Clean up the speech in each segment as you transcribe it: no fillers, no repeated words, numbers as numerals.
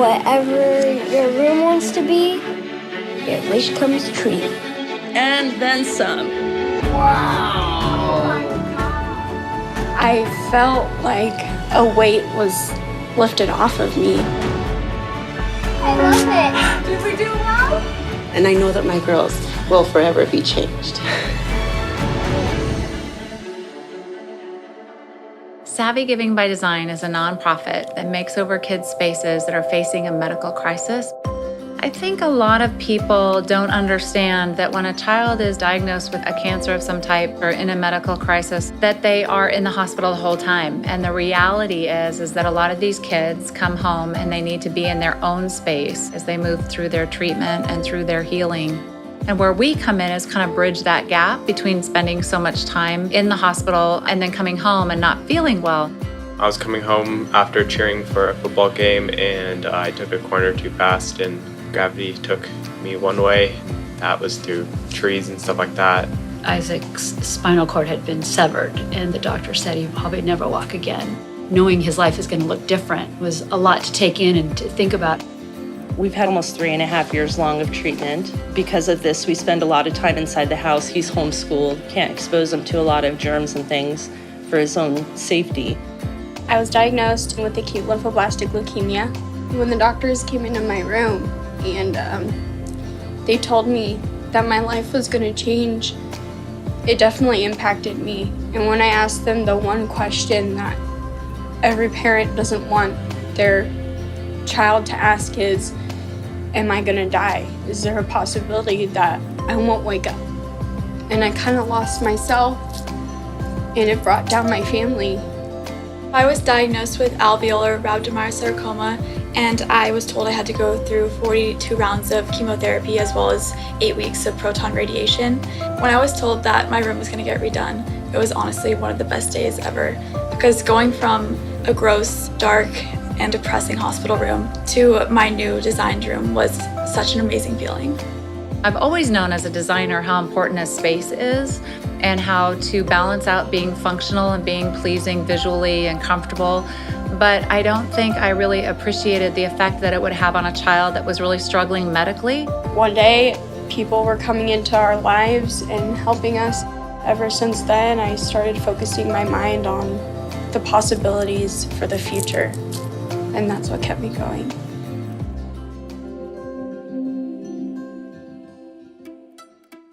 whatever your room wants to be, your wish comes true. And then some. Wow! I felt like a weight was lifted off of me. I love it. Did we do well? And I know that my girls will forever be changed. Savvy Giving by Design is a nonprofit that makes over kids spaces that are facing a medical crisis. I think a lot of people don't understand that when a child is diagnosed with a cancer of some type or in a medical crisis, that they are in the hospital the whole time. And the reality is that a lot of these kids come home and they need to be in their own space as they move through their treatment and through their healing. And where we come in is kind of bridge that gap between spending so much time in the hospital and then coming home and not feeling well. I was coming home after cheering for a football game and I took a corner too fast and gravity took me one way. That was through trees and stuff like that. Isaac's spinal cord had been severed and the doctor said he'd probably never walk again. Knowing his life is going to look different was a lot to take in and to think about. We've had almost 3.5 years long of treatment. Because of this, we spend a lot of time inside the house. He's homeschooled, can't expose him to a lot of germs and things for his own safety. I was diagnosed with acute lymphoblastic leukemia. When the doctors came into my room and they told me that my life was going to change, it definitely impacted me. And when I asked them the one question that every parent doesn't want their child to ask is, am I going to die? Is there a possibility that I won't wake up? And I kind of lost myself, and it brought down my family. I was diagnosed with alveolar rhabdomyosarcoma, and I was told I had to go through 42 rounds of chemotherapy as well as 8 weeks of proton radiation. When I was told that my room was going to get redone, it was honestly one of the best days ever, because going from a gross, dark, and depressing hospital room to my new designed room was such an amazing feeling. I've always known as a designer how important a space is and how to balance out being functional and being pleasing visually and comfortable. But I don't think I really appreciated the effect that it would have on a child that was really struggling medically. One day, people were coming into our lives and helping us. Ever since then, I started focusing my mind on the possibilities for the future. And that's what kept me going.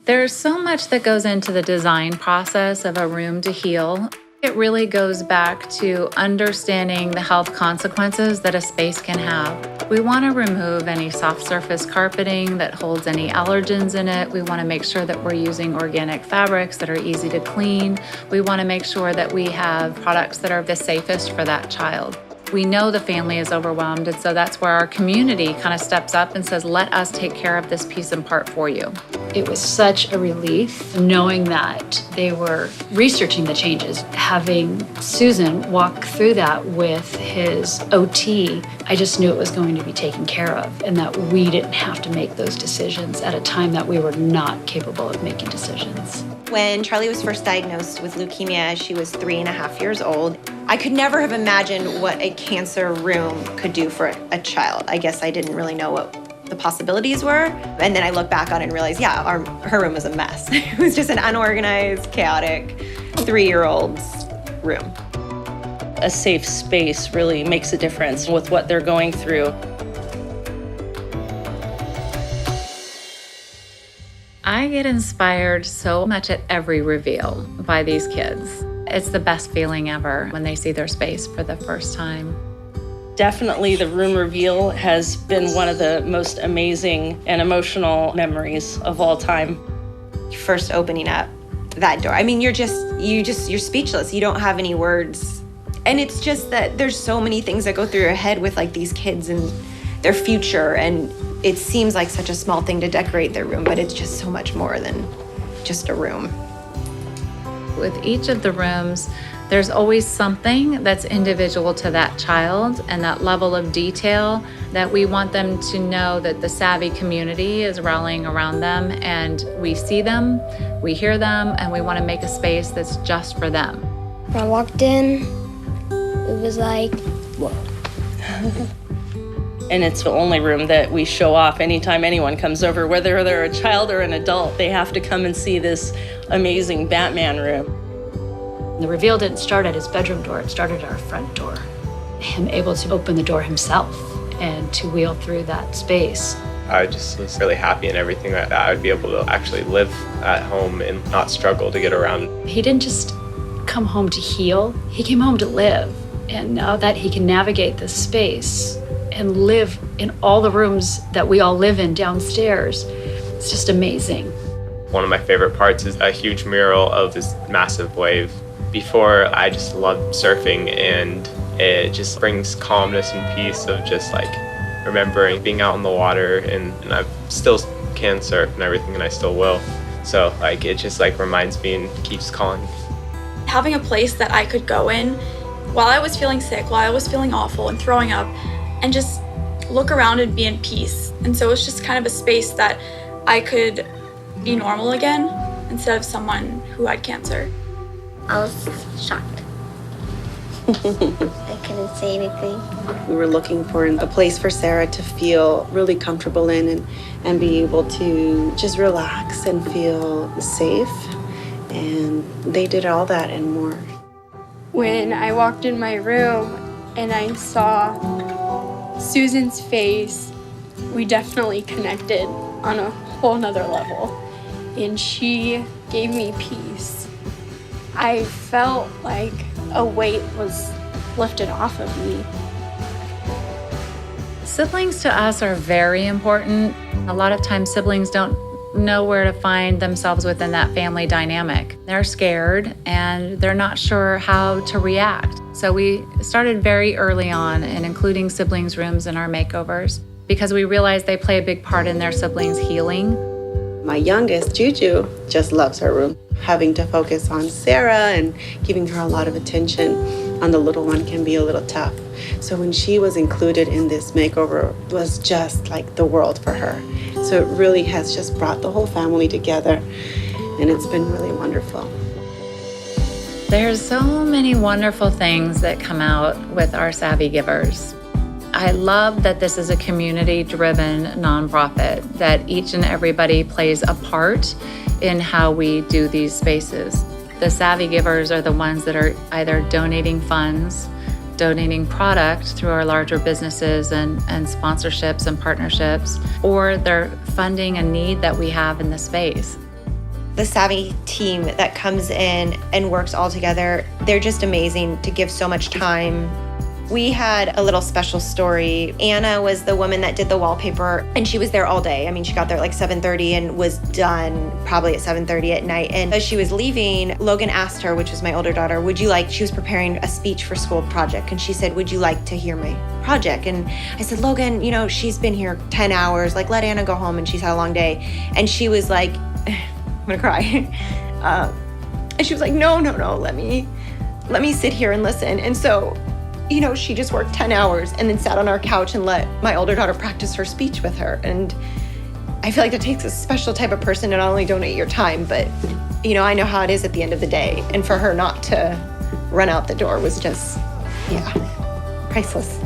There's so much that goes into the design process of a room to heal. It really goes back to understanding the health consequences that a space can have. We want to remove any soft surface carpeting that holds any allergens in it. We want to make sure that we're using organic fabrics that are easy to clean. We want to make sure that we have products that are the safest for that child. We know the family is overwhelmed, and so that's where our community kind of steps up and says, let us take care of this piece and part for you. It was such a relief knowing that they were researching the changes. Having Susan walk through that with his OT, I just knew it was going to be taken care of and that we didn't have to make those decisions at a time that we were not capable of making decisions. When Charlie was first diagnosed with leukemia, she was 3.5 years old. I could never have imagined what a cancer room could do for a child. I guess I didn't really know what the possibilities were. And then I look back on it and realize, yeah, her room was a mess. It was just an unorganized, chaotic 3-year-old's room. A safe space really makes a difference with what they're going through. I get inspired so much at every reveal by these kids. It's the best feeling ever when they see their space for the first time. Definitely the room reveal has been one of the most amazing and emotional memories of all time. First opening up that door. I mean, you're speechless. You don't have any words. And it's just that there's so many things that go through your head with like these kids and their future, and it seems like such a small thing to decorate their room, but it's just so much more than just a room. With each of the rooms, there's always something that's individual to that child and that level of detail that we want them to know that the Savvy community is rallying around them, and we see them, we hear them, and we want to make a space that's just for them. When I walked in, it was like, whoa. And it's the only room that we show off anytime anyone comes over, whether they're a child or an adult. They have to come and see this amazing Batman room. The reveal didn't start at his bedroom door, it started at our front door. Him able to open the door himself and to wheel through that space. I just was really happy and everything that I would be able to actually live at home and not struggle to get around. He didn't just come home to heal, he came home to live. And now that he can navigate this space and live in all the rooms that we all live in downstairs, it's just amazing. One of my favorite parts is a huge mural of this massive wave. Before, I just loved surfing, and it just brings calmness and peace of just like remembering being out in the water, and I still can surf and everything, and I still will. So like it just like reminds me and keeps calling me. Having a place that I could go in while I was feeling sick, while I was feeling awful and throwing up, and just look around and be in peace. And so it's just kind of a space that I could be normal again instead of someone who had cancer. I was shocked. I couldn't say anything. We were looking for a place for Sarah to feel really comfortable in and be able to just relax and feel safe. And they did all that and more. When I walked in my room and I saw Susan's face, we definitely connected on a whole nother level. And she gave me peace. I felt like a weight was lifted off of me. Siblings to us are very important. A lot of times siblings don't know where to find themselves within that family dynamic. They're scared and they're not sure how to react. So we started very early on in including siblings' rooms in our makeovers because we realized they play a big part in their siblings' healing. My youngest, Juju, just loves her room. Having to focus on Sarah and giving her a lot of attention on the little one can be a little tough. So when she was included in this makeover, it was just like the world for her. So it really has just brought the whole family together, and it's been really wonderful. There's so many wonderful things that come out with our Savvy Givers. I love that this is a community-driven nonprofit, that each and everybody plays a part in how we do these spaces. The Savvy Givers are the ones that are either donating funds, donating product through our larger businesses and sponsorships and partnerships, or they're funding a need that we have in the space. The Savvy team that comes in and works all together, they're just amazing to give so much time. We had a little special story. Anna was the woman that did the wallpaper, and she was there all day. I mean, she got there at like 7:30 and was done probably at 7:30 at night. And as she was leaving, Logan asked her, which was my older daughter, she was preparing a speech for school project, and she said, would you like to hear my project? And I said, Logan, she's been here 10 hours, like let Anna go home and she's had a long day. And she was like, I'm gonna cry. And she was like, no, let me sit here and listen. And so, she just worked 10 hours and then sat on our couch and let my older daughter practice her speech with her. And I feel like that takes a special type of person to not only donate your time, but, I know how it is at the end of the day. And for her not to run out the door was just, priceless.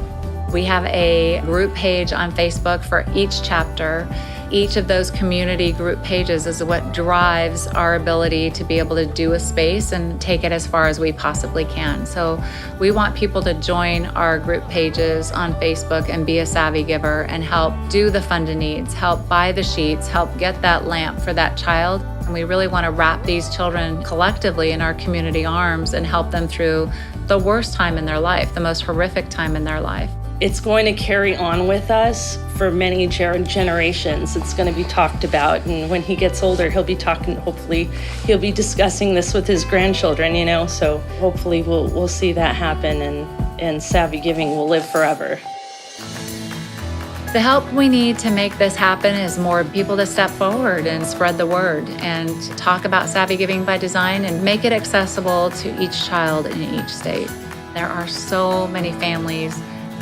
We have a group page on Facebook for each chapter. Each of those community group pages is what drives our ability to be able to do a space and take it as far as we possibly can. So we want people to join our group pages on Facebook and be a Savvy Giver and help do the funded needs, help buy the sheets, help get that lamp for that child. And we really want to wrap these children collectively in our community arms and help them through the worst time in their life, the most horrific time in their life. It's going to carry on with us for many generations. It's going to be talked about, and when he gets older, hopefully he'll be discussing this with his grandchildren, so hopefully we'll see that happen, and Savvy Giving will live forever. The help we need to make this happen is more people to step forward and spread the word and talk about Savvy Giving by Design and make it accessible to each child in each state. There are so many families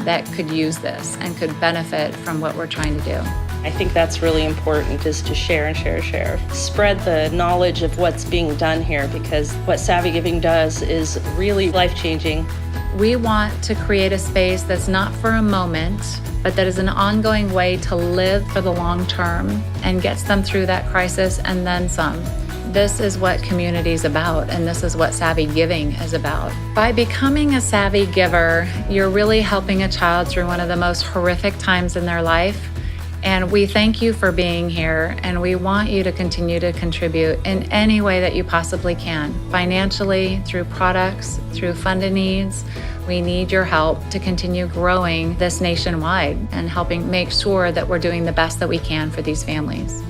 that could use this and could benefit from what we're trying to do. I think that's really important, is to share and share. Spread the knowledge of what's being done here, because what Savvy Giving does is really life-changing. We want to create a space that's not for a moment, but that is an ongoing way to live for the long term and gets them through that crisis and then some. This is what community is about, and this is what savvy giving is about. By becoming a savvy giver, you're really helping a child through one of the most horrific times in their life. And we thank you for being here, and we want you to continue to contribute in any way that you possibly can, financially, through products, through funded needs. We need your help to continue growing this nationwide and helping make sure that we're doing the best that we can for these families.